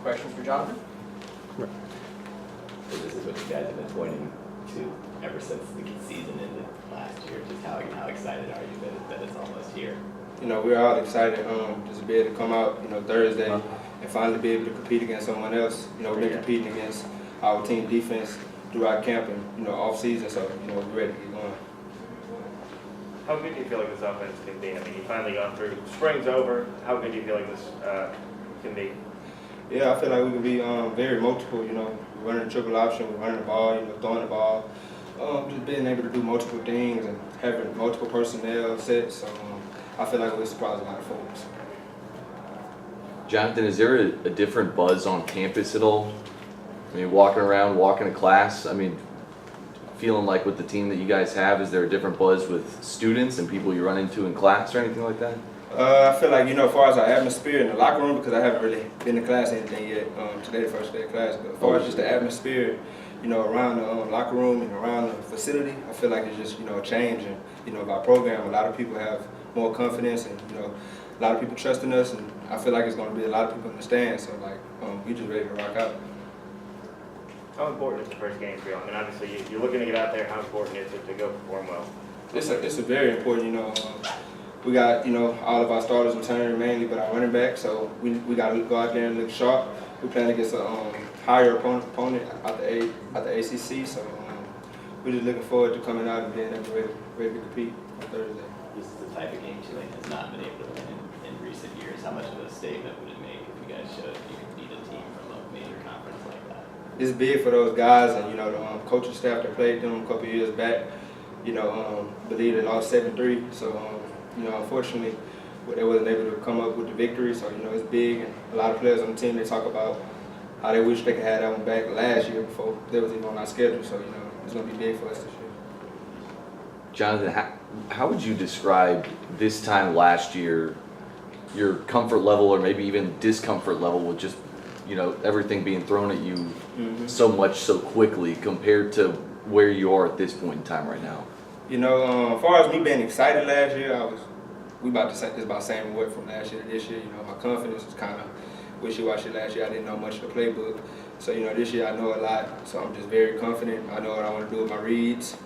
Questions for Jonathan? So this is what you guys have been pointing to ever since the season ended last year. Just how excited are you that it's almost here? You know, we're all excited just to be able to come out, you know, Thursday and finally be able to compete against someone else. You know, we've been competing against our team defense throughout camp and, you know, off season, so, you know, we're ready to get going. How good do you feel like this offense can be? I mean, you finally gone through, spring's over. How good do you feel like this can be? Yeah, I feel like we can be very multiple, you know, running the triple option, running the ball, you know, throwing the ball, just being able to do multiple things and having multiple personnel sets. So I feel like we'll surprise a lot of folks. Jonathan, is there a different buzz on campus at all? I mean, walking around, walking to class, I mean, feeling like with the team that you guys have, is there a different buzz with students and people you run into in class or anything like that? I feel like, you know, as far as our atmosphere in the locker room, because I haven't really been to class or anything yet, today the first day of class, but as far as just the atmosphere, you know, around the locker room and around the facility, I feel like it's just, you know, a change. And, you know, our program, a lot of people have more confidence and, you know, a lot of people trusting us, and I feel like it's going to be a lot of people in the stands, so, like, we just ready to rock out. How important is the first game for you? I mean, obviously, you're looking to get out there. How important is it to go perform well? It's a very important, you know, we got, you know, all of our starters returning mainly, but our running back, so we got to go out there and look sharp. We playing against a higher opponent at the ACC, so we're just looking forward to coming out and being ready to compete on Thursday. This is the type of game Tulane has not been able to win in recent years. How much of a statement would it make if you guys showed you could beat a team from a major conference like that? It's big for those guys, and, you know, the coaching staff that played them a couple of years back, you know, believe they lost 7-3, so you know, unfortunately, they wasn't able to come up with the victory. So, you know, it's big, and a lot of players on the team, they talk about how they wish they could have that one back last year before they was even on our schedule. So, you know, it's going to be big for us this year. Jonathan, how would you describe this time last year, your comfort level or maybe even discomfort level with just, you know, everything being thrown at you so much so quickly compared to where you are at this point in time right now? You know, as far as me being excited last year, we about to say this about same what from last year to this year. You know, my confidence was kind of wishy-washy last year. I didn't know much of the playbook. So, you know, this year I know a lot. So I'm just very confident. I know what I want to do with my reads.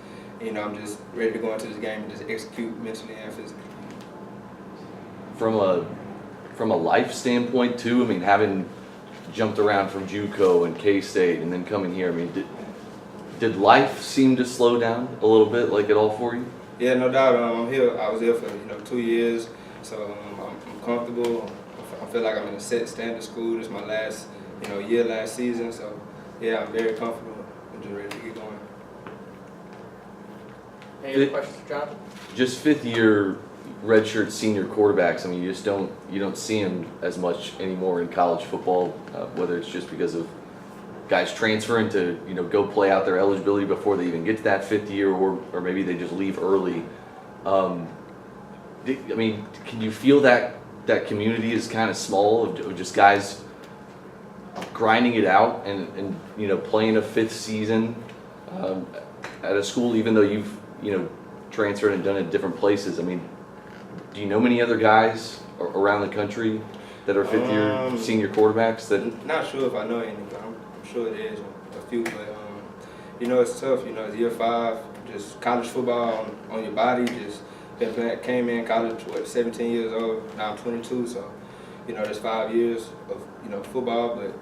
You know, I'm just ready to go into this game and just execute mentally and physically. From a life standpoint too, I mean, having jumped around from JUCO and K-State and then coming here, I mean, did life seem to slow down a little bit, like at all for you? Yeah, no doubt. I'm here. I was here for, you know, 2 years, so I'm comfortable. I feel like I'm in a set standard school. This is my last, you know, year last season, so yeah, I'm very comfortable. I'm just ready to get going. Any other questions for Jonathan? Just fifth year redshirt senior quarterbacks. I mean, you don't see them as much anymore in college football, whether it's just because of guys transferring to, you know, go play out their eligibility before they even get to that fifth year, or maybe they just leave early. I mean, can you feel that community is kind of small of just guys grinding it out and you know, playing a fifth season at a school, even though you've, you know, transferred and done it at different places? I mean, do you know many other guys around the country that are fifth year senior quarterbacks that? Not sure if I know any, but I'm sure it is a few, but you know, it's tough. You know, it's year 5, just college football on your body. Just been playing, came in college 17 years old, now I'm 22. So, you know, there's 5 years of, you know, football, but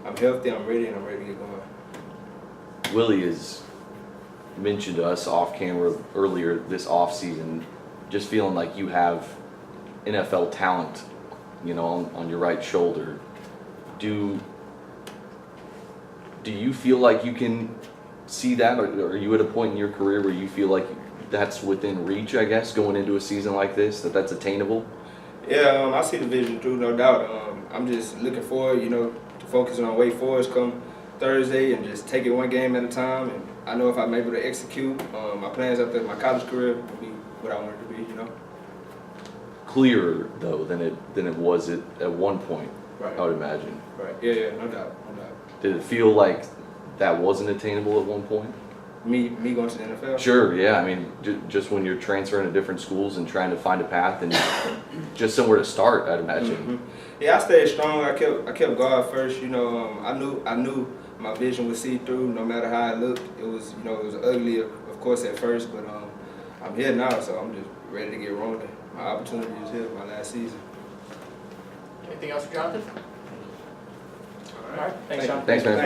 I'm healthy, I'm ready, and I'm ready to get going. Willie has mentioned to us off camera earlier this off season, just feeling like you have NFL talent, you know, on your right shoulder. Do you feel like you can see that, or are you at a point in your career where you feel like that's within reach, I guess, going into a season like this, that's attainable? Yeah, I see the vision through, no doubt. I'm just looking forward, you know, to focusing on Wake Forest come Thursday and just take it one game at a time. And I know if I'm able to execute my plans after my college career will be what I want it to be, you know. Clearer though than it was at one point, Right. I would imagine. Right. Yeah, no doubt, no doubt. Did it feel like that wasn't attainable at one point? me going to the NFL. Sure, yeah. I mean, just when you're transferring to different schools and trying to find a path and just somewhere to start, I'd imagine. Mhm. Yeah, I stayed strong. I kept God first. You know, I knew my vision would see through no matter how it looked. It was ugly, of course, at first, but I'm here now, so I'm just ready to get rolling. My opportunity is here, my last season. Anything else for Jonathan? All right, thanks, Jonathan. Thanks, man.